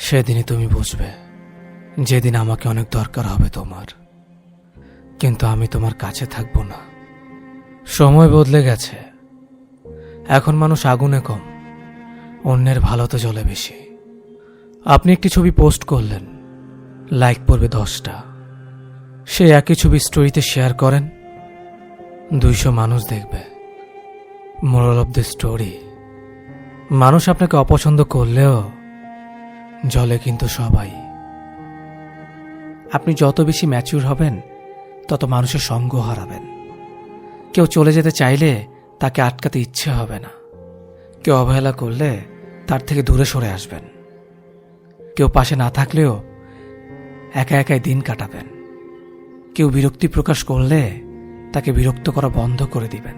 সেদিনই তুমি বুঝবে, যেদিন আমাকে অনেক দরকার হবে তোমার, কিন্তু আমি তোমার কাছে থাকবো না। সময় বদলে গেছে, এখন মানুষ আগুনে কম, অন্যের ভালোতে জ্বলে বেশি। আপনি একটি ছবি পোস্ট করলেন, লাইক পড়বে 10টা। সে একই ছবি স্টোরিতে শেয়ার করেন, 200 মানুষ দেখবে। মোরাল অব দ্য স্টোরি, মানুষ আপনাকে অপছন্দ করলেও জ্বলে কিন্তু সবাই। আপনি যত বেশি ম্যাচিউর হবেন, তত মানুষের সঙ্গ হারাবেন। কেউ চলে যেতে চাইলে তাকে আটকাতে ইচ্ছে হবে না। কেউ অবহেলা করলে তার থেকে দূরে সরে আসবেন। কেউ পাশে না থাকলেও একা একাই দিন কাটাবেন। কেউ বিরক্তি প্রকাশ করলে তাকে বিরক্ত করা বন্ধ করে দিবেন।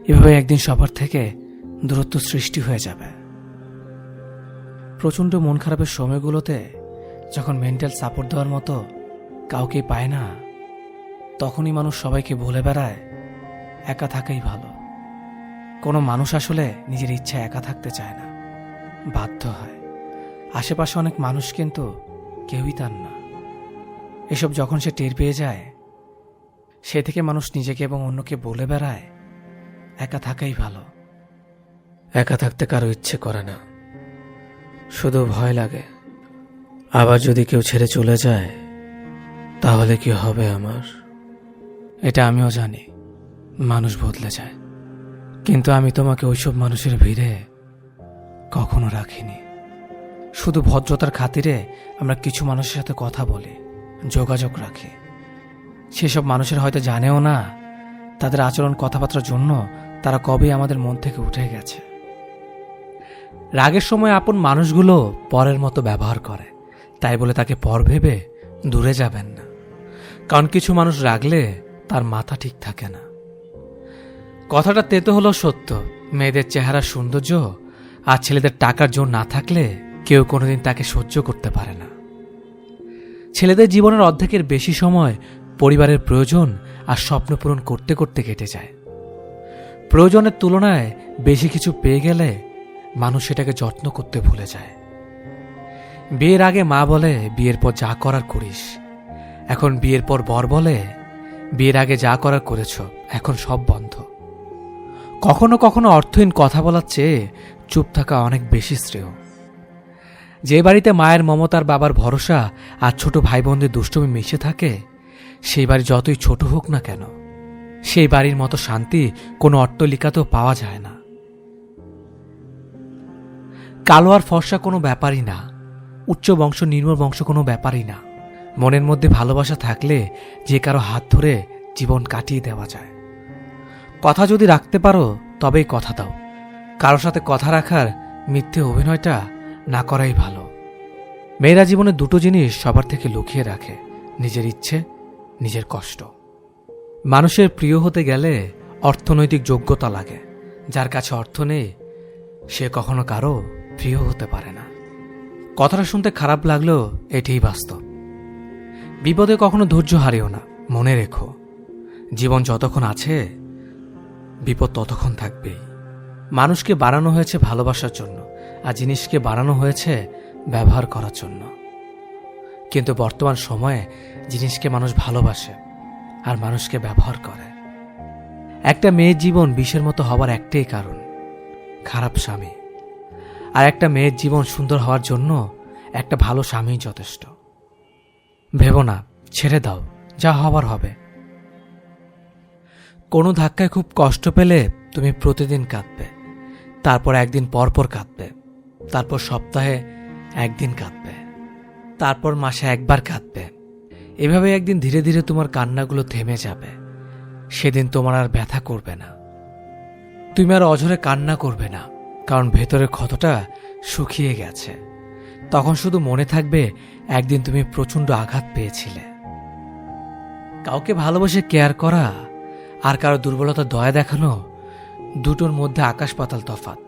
এভাবে একদিন সবার থেকে দূরত্ব সৃষ্টি হয়ে যাবে। প্রচণ্ড মন খারাপের সময়গুলোতে যখন মেন্টাল সাপোর্ট দেওয়ার মতো কাউকে পায় না, তখনই মানুষ সবাইকে বলে বেড়ায় একা থাকাই ভালো। কোনো মানুষ আসলে নিজের ইচ্ছা একা থাকতে চায় না, বাধ্য হয়। আশেপাশে অনেক মানুষ, কিন্তু কেউই তার না। এসব যখন সে টের পেয়ে যায়, সে থেকে মানুষ নিজেকে এবং অন্যকে বলে বেড়ায় একা থাকাই ভালো। একা থাকতে কারো ইচ্ছে করে না, শুধু ভয় লাগে, আবার যদি কেউ ছেড়ে চলে যায় তাহলে কি হবে আমার। এটা আমিও জানি, মানুষ বদলে যায়, কিন্তু আমি তোমাকে ওইসব মানুষের ভিড়ে কখনো রাখিনি। শুধু ভদ্রতার খাতিরে আমরা কিছু মানুষের সাথে কথা বলি, যোগাযোগ রাখি। সেসব মানুষের হয়তো জানেও না তাদের আচরণ, কথাবার্তার জন্য তারা কবে আমাদের মন থেকে উঠে গেছে। রাগের সময় আপন মানুষগুলো পরের মতো ব্যবহার করে, তাই বলে তাকে পর ভেবে দূরে যাবেন না। কারণ কিছু মানুষ রাগলে তার মাথা ঠিক থাকে না। কথাটা তেতো হলো সত্য, মেয়েদের চেহারা সৌন্দর্য আর ছেলেদের টাকার জোর না থাকলে কেউ কোনোদিন তাকে সহ্য করতে পারে না। ছেলেদের জীবনের অর্ধেকের বেশি সময় পরিবারের প্রয়োজন আর স্বপ্ন পূরণ করতে করতে কেটে যায়। প্রয়োজনের তুলনায় বেশি কিছু পেয়ে গেলে মানুষ সেটাকে যত্ন করতে ভুলে যায়। বিয়ের আগে মা বলে বিয়ের পর যা করার করিস, এখন বিয়ের পর বর বলে বিয়ের আগে যা করার করেছ, এখন সব বন্ধ। কখনো কখনো অর্থহীন কথা বলার চেয়ে চুপ থাকা অনেক বেশি শ্রেয়। যে বাড়িতে মায়ের মমতার, বাবার ভরসা আর ছোট ভাই বোনদের দুষ্টুমি মিশে থাকে, সেই বাড়ি যতই ছোট হোক না কেন, সেই বাড়ির মতো শান্তি কোনো অট্টালিকাতেও পাওয়া যায় না। কালো আর ফর্সা কোনো ব্যাপারই না, উচ্চ বংশ নিম্ন বংশ কোনো ব্যাপারই না। মনের মধ্যে ভালোবাসা থাকলে যে কারো হাত ধরে জীবন কাটিয়ে দেওয়া যায়। কথা যদি রাখতে পারো তবেই কথা দাও। কারোর সাথে কথা রাখার মিথ্যে অভিনয়টা না করাই ভালো। মেয়েরা জীবনে দুটো জিনিস সবার থেকে লুকিয়ে রাখে, নিজের ইচ্ছে, নিজের কষ্ট। মানুষের প্রিয় হতে গেলে অর্থনৈতিক যোগ্যতা লাগে। যার কাছে অর্থ নেই সে কখনো কারো প্রিয় হতে পারে না। কথাটা শুনতে খারাপ লাগলেও এটাই বাস্তব। বিপদে কখনো ধৈর্য হারিও না। মনে রেখো, জীবন যতক্ষণ আছে বিপদ ততক্ষণ থাকবেই। মানুষকে বানানো হয়েছে ভালোবাসার জন্য, আর জিনিসকে বানানো হয়েছে ব্যবহার করার জন্য। কিন্তু বর্তমান সময়ে জিনিসকে মানুষ ভালোবাসে আর মানুষকে ব্যবহার করে। একটা মেয়ের জীবন বিষের মতো হবার একটাই কারণ, খারাপ স্বামী। আর একটা মেয়ের জীবন সুন্দর হওয়ার জন্য একটা ভালো স্বামী যথেষ্ট। ভেবো না, ছেড়ে দাও, যা হবার হবে। কোনো ধাক্কায় খুব কষ্ট পেলে তুমি প্রতিদিন কাঁদবে, তারপর একদিন পর পর কাঁদবে, তারপর সপ্তাহে একদিন কাঁদবে, তারপর মাসে একবার কাঁদবে। এভাবে একদিন ধীরে ধীরে তোমার কান্নাগুলো থেমে যাবে। সেদিন তোমার আর ব্যথা করবে না। তুমি আর অঝরে কান্না করবে না, কারণ ভেতরের ক্ষতটা শুকিয়ে গেছে। তখন শুধু মনে থাকবে একদিন তুমি প্রচণ্ড আঘাত পেয়েছিলে। কাউকে ভালোবাসে কেয়ার করা আর কারো দুর্বলতা দয়া দেখানো, দুটোর মধ্যে আকাশ পাতাল তফাৎ।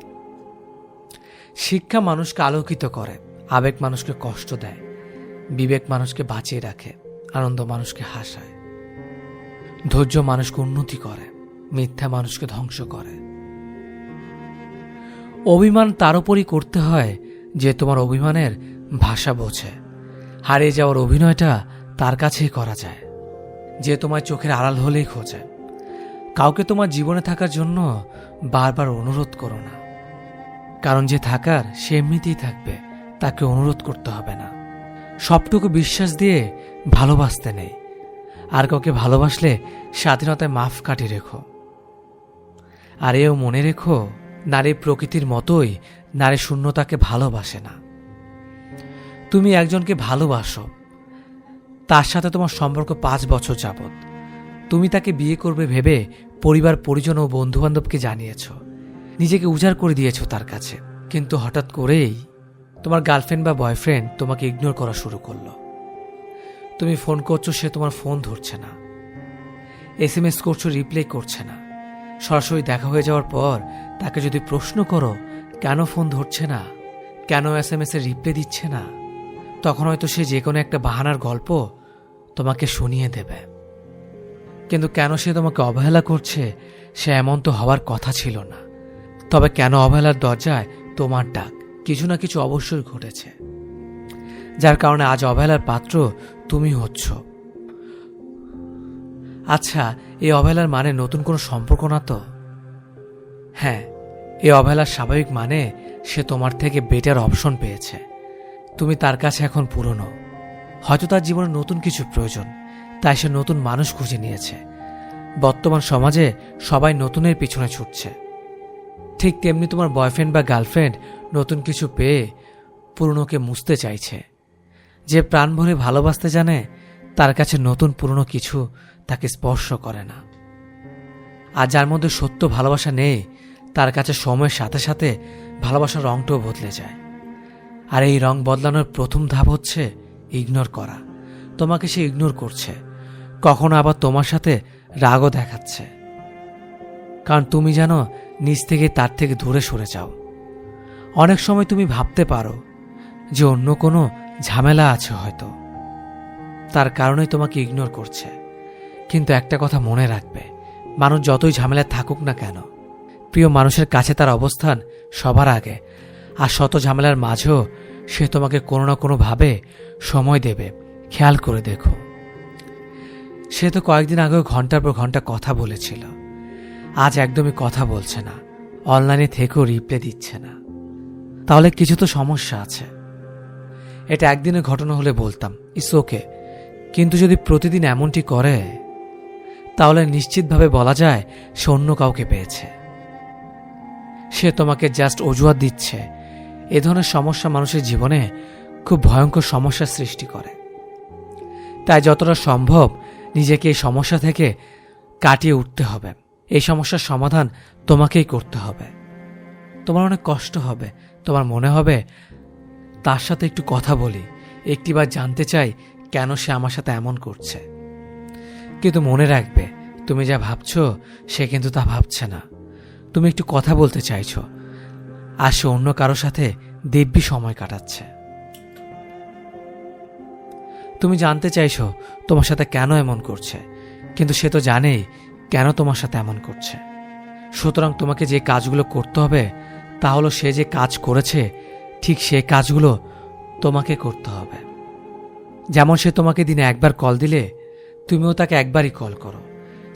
শিক্ষা মানুষকে আলোকিত করে, আবেগ মানুষকে কষ্ট দেয়, বিবেক মানুষকে বাঁচিয়ে রাখে, আনন্দ মানুষকে হাসায়, ধৈর্য মানুষকে উন্নতি করে, মিথ্যা মানুষকে ধ্বংস করে। অভিমান তার উপরই করতে হয় যে তোমার অভিমানের ভাষা বোঝে। হারিয়ে যাওয়ার অভিনয়টা তার কাছেই করা যায়, যে তোমার চোখের আড়াল হলেই খোঁজে। কাউকে তোমার জীবনে থাকার জন্য বারবার অনুরোধ করো না, কারণ যে থাকার সে এমনিতেই থাকবে, তাকে অনুরোধ করতে হবে না। সবটুকু বিশ্বাস দিয়ে ভালোবাসতে নেই, আর কাউকে ভালোবাসলে স্বাধীনতায় মাফ কাটি রেখো। আর এও মনে রেখো, নারী প্রকৃতির মতোই নারী শূন্যতাকে ভালোবাসে না। তুমি একজনকে ভালোবাসো, তার সাথে তোমার সম্পর্ক 5 বছর যাবত। তুমি তাকে বিয়ে করবে ভেবে পরিবার পরিজন ও বন্ধুবান্ধবকে জানিয়েছ, নিজেকে উজাড় করে দিয়েছ তার কাছে। কিন্তু হঠাৎ করেই তোমার গার্লফ্রেন্ড বা বয়ফ্রেন্ড তোমাকে ইগনোর করা শুরু করলো। তুমি ফোন করছো, সে তোমার ফোন ধরছে না। SMS করছো, রিপ্লাই করছে না। সরাসরি দেখা হয়ে যাওয়ার পর তাকে যদি প্রশ্ন করো কেন ফোন ধরছে না, কেন SMS এর রিপ্লাই দিচ্ছে না, তখন হয়তো সে যে কোনো একটা বাহানার গল্প তোমাকে শুনিয়ে দেবে। কিন্তু কেন সে তোমাকে অবহেলা করছে, সে এমন তো হওয়ার কথা ছিল না। তবে কেন অবহেলার দরজায় তোমার ডাক, কিছু না কিছু অবশ্যই ঘটেছে, যার কারণে আজ অবহেলার পাত্র তুমি হচ্ছ। আচ্ছা, এই অবহেলার মানে নতুন কোনো সম্পর্ক না তো? হ্যাঁ, এই অবহেলার স্বাভাবিক মানে সে তোমার থেকে বেটার অপশন পেয়েছে। তুমি তার কাছে এখন পুরনো। হয়তো তার জীবনে নতুন কিছু প্রয়োজন, তাই সে নতুন মানুষ খুঁজে নিয়েছে। বর্তমান সমাজে সবাই নতুনের পিছনে ছুটছে। ঠিক তেমনি তোমার বয়ফ্রেন্ড বা গার্লফ্রেন্ড নতুন কিছু পেয়ে পুরনোকে মুছতে চাইছে। যে প্রাণ ভরে ভালোবাসতে জানে, তার কাছে নতুন পুরনো কিছু তাকে স্পর্শ করে না। আর যার মধ্যে সত্য ভালোবাসা নেই, তার কাছে সময়ের সাথে সাথে ভালোবাসার রংটাও বদলে যায়। আর এই রং বদলানোর প্রথম ধাপ হচ্ছে ইগনোর করা। তোমাকে সে ইগনোর করছে, কখনো আবার তোমার সাথে রাগও দেখাচ্ছে, কারণ তুমি জানো নিজ থেকে তার থেকে দূরে সরে যাও। অনেক সময় তুমি ভাবতে পারো যে অন্য কোনো ঝামেলা আছে হয়তো, তার কারণেই তোমাকে ইগনোর করছে। কিন্তু একটা কথা মনে রাখবে, মানুষ যতই ঝামেলায় থাকুক না কেন, প্রিয় মানুষের কাছে তার অবস্থান সবার আগে। আর শত ঝামেলার মাঝেও সে তোমাকে কোনো না কোনোভাবে সময় দেবে। খেয়াল করে দেখো, সে তো কয়েকদিন আগেও ঘন্টার পর ঘন্টা কথা বলেছিল, আজ একদমই কথা বলছে না, অনলাইনে থেকেও রিপ্লাই দিচ্ছে না। তাহলে কিছু তো সমস্যা আছে। এটা একদিনের ঘটনা হলে বলতাম ইটস ওকে, কিন্তু যদি প্রতিদিন এমনটি করে, তাহলে নিশ্চিতভাবে বলা যায় সে অন্য কাউকে পেয়েছে। সে তোমাকে জাস্ট অজুহাত দিচ্ছে। এ ধরনের সমস্যা মানুষের জীবনে খুব ভয়ঙ্কর সমস্যার সৃষ্টি করে। তাই যতটা সম্ভব নিজেকে এই সমস্যা থেকে কাটিয়ে উঠতে হবে। এই সমস্যার সমাধান তোমাকেই করতে হবে। তোমার অনেক কষ্ট হবে, তোমার মনে হবে তার সাথে একটু কথা বলি, একটিবার জানতে চাই কেন সে আমার সাথে এমন করছে। কিন্তু মনে রাখবে, তুমি যা ভাবছো সে কিন্তু তা ভাবছে না। তুমি একটু কথা বলতে চাইছো, আর সে অন্য কারো সাথে দিব্যি সময় কাটাচ্ছে। তুমি জানতে চাইছো তোমার সাথে কেন এমন করছে, কিন্তু সে তো জানেই কেন তোমার সাথে এমন করছে। সুতরাং তোমাকে যে কাজগুলো করতে হবে তা হলো সে যে কাজ করেছে ঠিক সেই কাজগুলো তোমাকে করতে হবে। যেমন সে তোমাকে দিনে একবার কল দিলে তুমিও তাকে একবারই কল করো।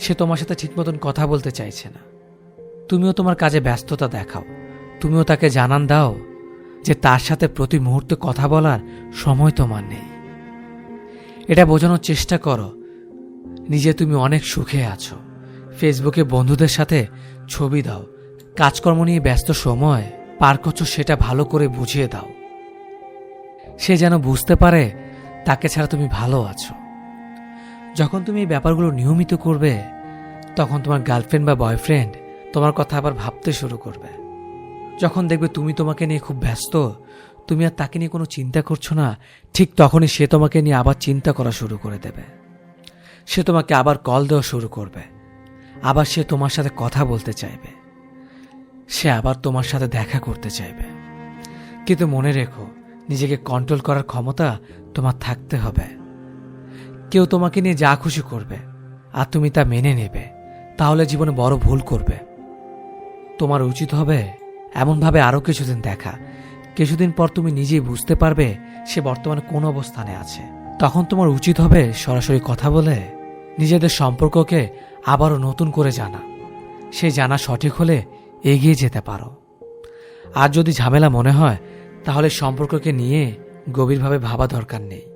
সে তোমার সাথে ঠিক মতন কথা বলতে চাইছে না, তুমিও তোমার কাজে ব্যস্ততা দেখাও। তুমিও তাকে জানান দাও যে তার সাথে প্রতি মুহূর্তে কথা বলার সময় তোমার নেই। এটা বোঝানোর চেষ্টা করো নিজে তুমি অনেক সুখে আছো। ফেসবুকে বন্ধুদের সাথে ছবি দাও, কাজকর্ম নিয়ে ব্যস্ত সময় পার করছো সেটা ভালো করে বুঝিয়ে দাও। সে যেন বুঝতে পারে তাকে ছাড়া তুমি ভালো আছো। যখন তুমি এই ব্যাপারগুলো নিয়মিত করবে, তখন তোমার গার্লফ্রেন্ড বা বয়ফ্রেন্ড তোমার কথা আবার ভাবতে শুরু করবে। যখন দেখবে তুমি তোমাকে নিয়ে খুব ব্যস্ত, তুমি আর তাকে নিয়ে কোনো চিন্তা করছো না, ঠিক তখনই সে তোমাকে নিয়ে আবার চিন্তা করা শুরু করে দেবে। সে তোমাকে আবার কল দেওয়া শুরু করবে, আবার সে তোমার সাথে কথা বলতে চাইবে, সে আবার তোমার সাথে দেখা করতে চাইবে। কিন্তু মনে রেখো, নিজেকে কন্ট্রোল করার ক্ষমতা তোমার থাকতে হবে। কেউ তোমাকে নিয়ে যা খুশি করবে আর তুমি তা মেনে নেবে, তাহলে জীবনে বড় ভুল করবে। তোমার উচিত হবে এমনভাবে আরও কিছুদিন দেখা, কিছুদিন পর তুমি নিজেই বুঝতে পারবে সে বর্তমানে কোন অবস্থানে আছে। তখন তোমার উচিত হবে সরাসরি কথা বলে নিজেদের সম্পর্ককে আবারও নতুন করে জানা। সে জানা সঠিক হলে এগিয়ে যেতে পারো। আর যদি ঝামেলা মনে হয় তাহলে সম্পর্ককে নিয়ে গভীরভাবে ভাবা দরকার নেই।